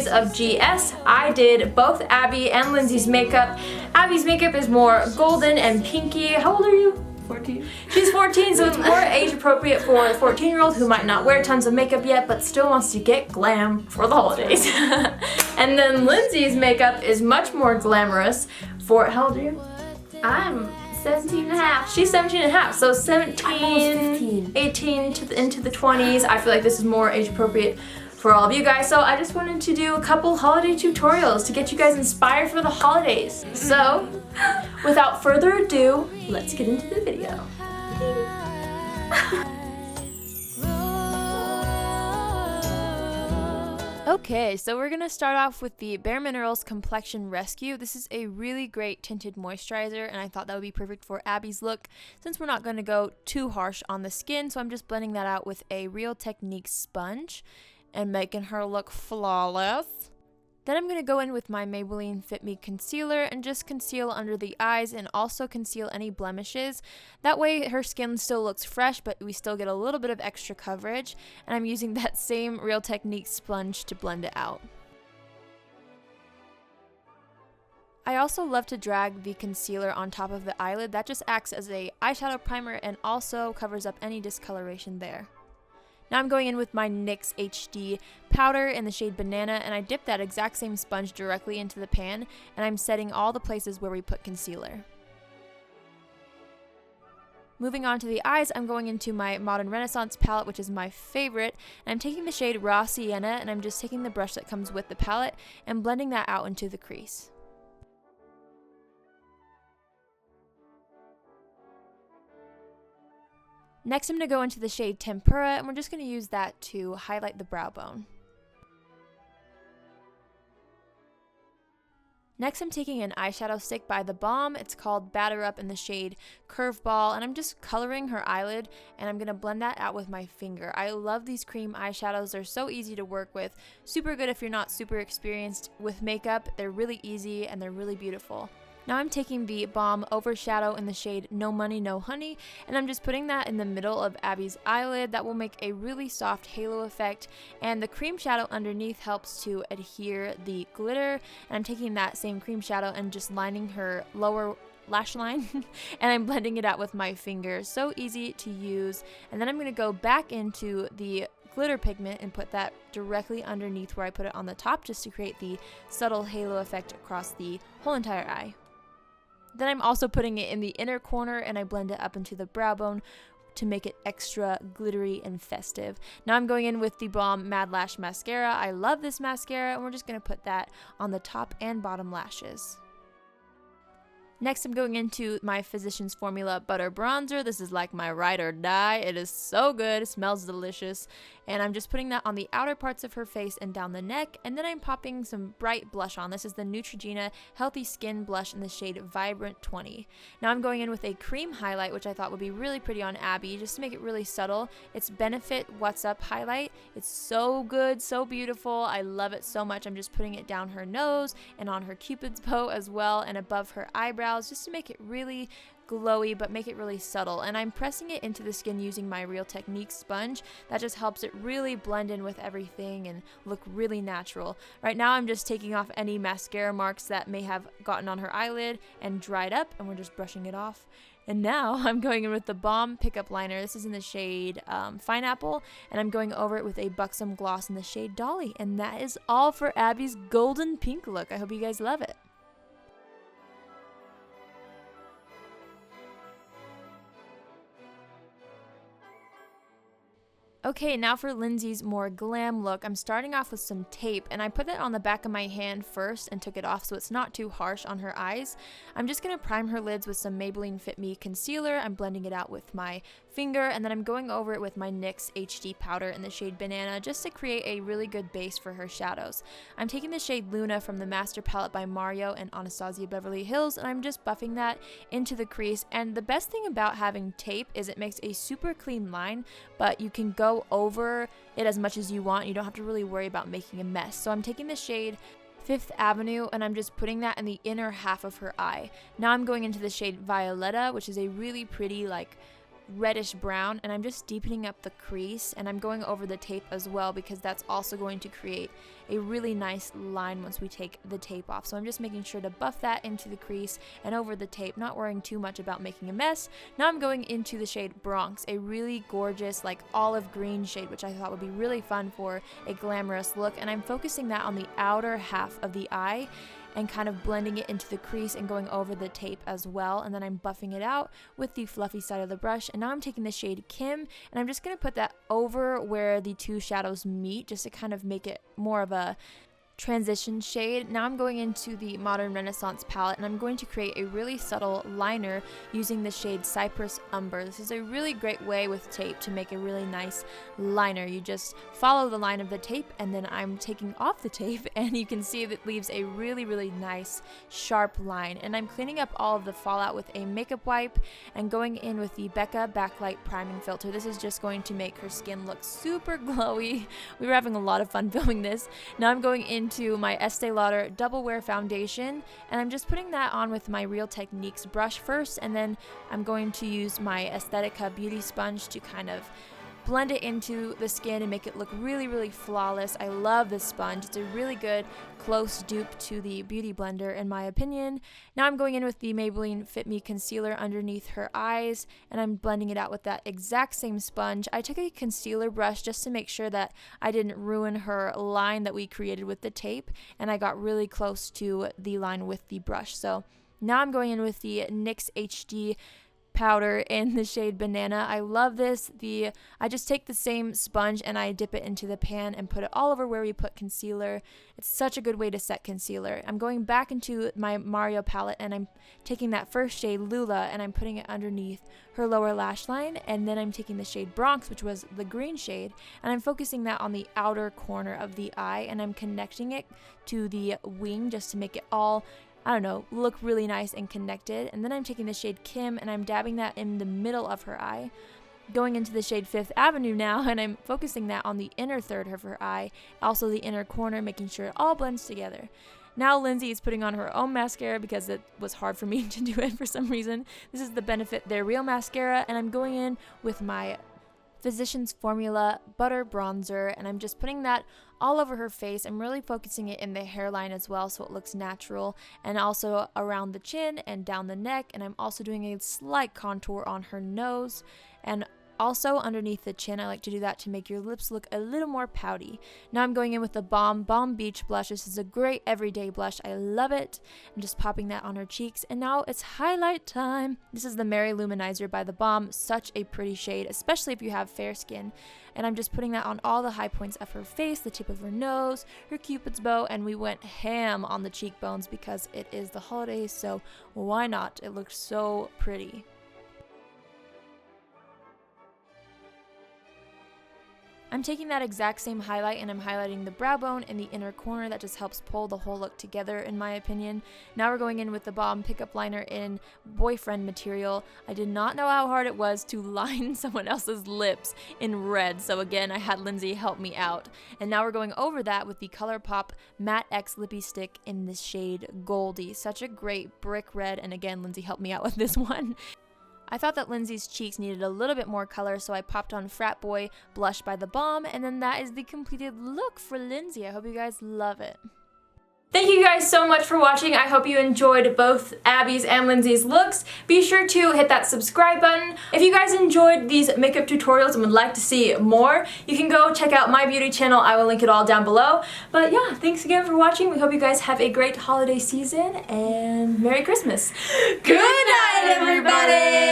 Holidays of GS, I did both Abby and Lindsay's makeup. Abby's makeup is more golden and pinky. How old are you? 14. She's 14, so it's more age appropriate for a 14-year-old who might not wear tons of makeup yet, but still wants to get glam for the holidays. And then Lindsay's makeup is much more glamorous for, how old are you? I'm 17 and a half. She's 17 and a half, so 17, I'm almost 15. 18 into the 20s. I feel like this is more age appropriate for all of you guys, so I just wanted to do a couple holiday tutorials to get you guys inspired for the holidays. So, without further ado, let's get into the video. Okay, so we're going to start off with the Bare Minerals Complexion Rescue. This is a really great tinted moisturizer, and I thought that would be perfect for Abby's look since we're not going to go too harsh on the skin, so I'm just blending that out with a Real Techniques sponge and making her look flawless. Then I'm going to go in with my Maybelline Fit Me Concealer and just conceal under the eyes and also conceal any blemishes. That way her skin still looks fresh, but we still get a little bit of extra coverage. And I'm using that same Real Techniques sponge to blend it out. I also love to drag the concealer on top of the eyelid. That just acts as a eyeshadow primer and also covers up any discoloration there. Now I'm going in with my NYX HD powder in the shade Banana, and I dip that exact same sponge directly into the pan, and I'm setting all the places where we put concealer. Moving on to the eyes, I'm going into my Modern Renaissance palette, which is my favorite, and I'm taking the shade Raw Sienna, and I'm just taking the brush that comes with the palette and blending that out into the crease. Next, I'm going to go into the shade Tempura, and we're just going to use that to highlight the brow bone. Next, I'm taking an eyeshadow stick by The Balm. It's called Batter Up in the shade Curveball, and I'm just coloring her eyelid, and I'm going to blend that out with my finger. I love these cream eyeshadows. They're so easy to work with. Super good if you're not super experienced with makeup. They're really easy, and they're really beautiful. Now I'm taking the Balm Overshadow in the shade No Money No Honey, and I'm just putting that in the middle of Abby's eyelid. That will make a really soft halo effect, and the cream shadow underneath helps to adhere the glitter. And I'm taking that same cream shadow and just lining her lower lash line and I'm blending it out with my finger. So easy to use. And then I'm going to go back into the glitter pigment and put that directly underneath where I put it on the top, just to create the subtle halo effect across the whole entire eye. Then I'm also putting it in the inner corner, and I blend it up into the brow bone to make it extra glittery and festive. Now I'm going in with the Balm Mad Lash Mascara. I love this mascara, and we're just going to put that on the top and bottom lashes. Next, I'm going into my Physicians Formula Butter Bronzer. This is like my ride or die. It is so good. It smells delicious. And I'm just putting that on the outer parts of her face and down the neck. And then I'm popping some bright blush on. This is the Neutrogena Healthy Skin Blush in the shade Vibrant 20. Now I'm going in with a cream highlight, which I thought would be really pretty on Abby, just to make it really subtle. It's Benefit What's Up highlight. It's so good, so beautiful. I love it so much. I'm just putting it down her nose and on her Cupid's bow as well, and above her eyebrows, just to make it really glowy but make it really subtle. And I'm pressing it into the skin using my Real Techniques sponge. That just helps it really blend in with everything and look really natural. Right now I'm just taking off any mascara marks that may have gotten on her eyelid and dried up, and we're just brushing it off. And now I'm going in with the Balm Pickup Liner. This is in the shade Pineapple, and I'm going over it with a Buxom Gloss in the shade Dolly. And that is all for Abby's golden pink look. I hope you guys love it. Okay, now for Lindsay's more glam look. I'm starting off with some tape, and I put it on the back of my hand first and took it off so it's not too harsh on her eyes. I'm just going to prime her lids with some Maybelline Fit Me concealer. I'm blending it out with my finger, and then I'm going over it with my NYX HD powder in the shade Banana just to create a really good base for her shadows. I'm taking the shade Luna from the Master Palette by Mario and Anastasia Beverly Hills, and I'm just buffing that into the crease. And the best thing about having tape is it makes a super clean line, but you can go over it as much as you want. You don't have to really worry about making a mess. So I'm taking the shade Fifth Avenue, and I'm just putting that in the inner half of her eye. Now I'm going into the shade Violetta, which is a really pretty, like, reddish brown, and I'm just deepening up the crease, and I'm going over the tape as well because that's also going to create a really nice line once we take the tape off. So I'm just making sure to buff that into the crease and over the tape, not worrying too much about making a mess. Now I'm going into the shade Bronx, a really gorgeous like olive green shade, which I thought would be really fun for a glamorous look, and I'm focusing that on the outer half of the eye and kind of blending it into the crease and going over the tape as well, and then I'm buffing it out with the fluffy side of the brush. And now I'm taking the shade Kim, and I'm just going to put that over where the two shadows meet just to kind of make it more of a transition shade. Now I'm going into the Modern Renaissance palette, and I'm going to create a really subtle liner using the shade Cypress Umber. This is a really great way with tape to make a really nice liner. You just follow the line of the tape, and then I'm taking off the tape, and you can see that leaves a really nice sharp line. And I'm cleaning up all of the fallout with a makeup wipe and going in with the Becca Backlight Priming Filter. This is just going to make her skin look super glowy. We were having a lot of fun filming this. Now I'm going into my Estee Lauder Double Wear Foundation, and I'm just putting that on with my Real Techniques brush first, and then I'm going to use my Aesthetica Beauty Sponge to kind of blend it into the skin and make it look really flawless. I love this sponge. It's a really good close dupe to the Beauty Blender in my opinion. Now I'm going in with the Maybelline Fit Me Concealer underneath her eyes, and I'm blending it out with that exact same sponge. I took a concealer brush just to make sure that I didn't ruin her line that we created with the tape, and I got really close to the line with the brush. So now I'm going in with the NYX HD powder in the shade Banana. I love this. I just take the same sponge and I dip it into the pan and put it all over where we put concealer. It's such a good way to set concealer. I'm going back into my Mario palette, and I'm taking that first shade Lula, and I'm putting it underneath her lower lash line, and then I'm taking the shade Bronx, which was the green shade, and I'm focusing that on the outer corner of the eye, and I'm connecting it to the wing just to make it all, I don't know, look really nice and connected. And then I'm taking the shade Kim, and I'm dabbing that in the middle of her eye, going into the shade Fifth Avenue now, and I'm focusing that on the inner third of her eye, also the inner corner, making sure it all blends together. Now Lindsay is putting on her own mascara because it was hard for me to do it for some reason. This is the Benefit They're Real mascara, and I'm going in with my Physicians Formula Butter Bronzer, and I'm just putting that all over her face. I'm really focusing it in the hairline as well so it looks natural, and also around the chin and down the neck, and I'm also doing a slight contour on her nose and also underneath the chin. I like to do that to make your lips look a little more pouty. Now I'm going in with the Balm Beach blush. This is a great everyday blush. I love it. I'm just popping that on her cheeks, and now it's highlight time. This is the Mary Luminizer by the Balm. Such a pretty shade, especially if you have fair skin. And I'm just putting that on all the high points of her face, the tip of her nose, her cupid's bow, and we went ham on the cheekbones because it is the holidays, so why not? It looks so pretty. I'm taking that exact same highlight and I'm highlighting the brow bone and the inner corner. That just helps pull the whole look together in my opinion. Now we're going in with the Balm Pickup Liner in Boyfriend material. I did not know how hard it was to line someone else's lips in red, so again I had Lindsay help me out. And now we're going over that with the ColourPop Matte X Lippy Stick in the shade Goldie. Such a great brick red, and again Lindsay helped me out with this one. I thought that Lindsay's cheeks needed a little bit more color, so I popped on Frat Boy Blush by the Balm, and then that is the completed look for Lindsay. I hope you guys love it. Thank you guys so much for watching. I hope you enjoyed both Abby's and Lindsay's looks. Be sure to hit that subscribe button. If you guys enjoyed these makeup tutorials and would like to see more, you can go check out my beauty channel. I will link it all down below. But yeah, thanks again for watching. We hope you guys have a great holiday season and Merry Christmas. Good night, everybody!